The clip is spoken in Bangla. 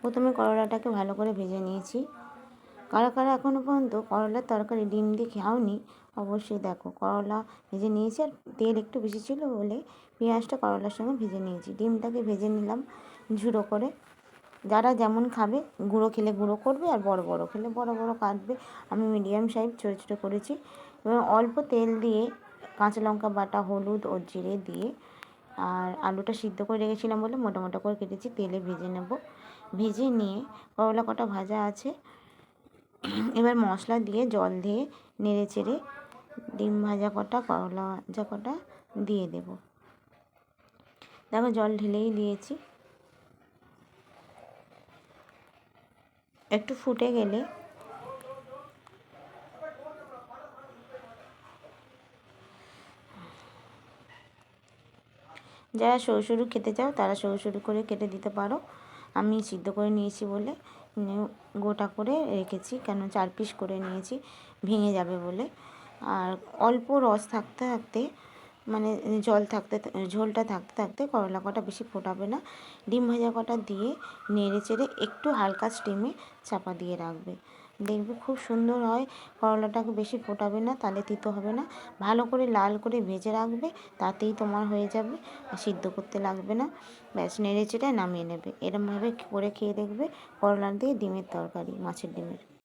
প্রথমে করলাটাকে ভালো করে ভেজে নিয়েছি। কারা কারা এখনও পর্যন্ত করলার তরকারি ডিম দিয়ে খাওনি অবশ্যই দেখো, করলা ভেজে নিয়েছি আর তেল একটু বেশি ছিল বলে পেঁয়াজটা করলার সঙ্গে ভেজে নিয়েছি। ডিমটাকে ভেজে নিলাম ঝুড়ো করে। যারা যেমন খাবে, গুঁড়ো খেলে গুঁড়ো করবে আর বড় বড় খেলে বড় বড় কাটবে। আমি মিডিয়াম সাইজ ছোটো ছোটো করেছি এবং অল্প তেল দিয়ে কাঁচা লঙ্কা বাটা, হলুদ ও জিরে দিয়ে আর আলুটা সিদ্ধ করে রেখেছিলাম বলে মোটা মোটা করে কেটেছি, তেলে ভেজে নেব। ভেজে নিয়ে করলা কটা ভাজা আছে, এবার মশলা দিয়ে জল দিয়ে নেড়ে চেড়ে ডিম ভাজা কটা, করলা ভাজা কটা দিয়ে দেব। দেখো জল ঢেলেই দিয়েছি। একটু ফুটে গেলে যারা সরু সরু খেতে চাও তারা সরু সরু করে কেটে দিতে পারো। আমি সিদ্ধ করে নিয়েছি বলে গোটা করে রেখেছি, কেন 4 পিস করে নিয়েছি, ভেঙে যাবে বলে। আর অল্প রস থাকতে থাকতে, মানে ঝোলটা থাকতে থাকতে করলা কটা বেশি ফোটাবে না, ডিম ভাজা কটা দিয়ে নেড়ে চেড়ে একটু হালকা স্টিমে চাপা দিয়ে রাখবে। দেখবে খুব সুন্দর হয়। করলাটাকে বেশি ফোটাবে না, তাহলে তিতো হবে না। ভালো করে লাল করে ভেজে রাখবে, তাতেই তোমার হয়ে যাবে, সিদ্ধ করতে লাগবে না। ব্যাস নেড়ে চেড়ে নামিয়ে নেবে। এরমভাবে করে খেয়ে দেখবে করলা দিয়ে ডিমের তরকারি, মাছের ডিমের।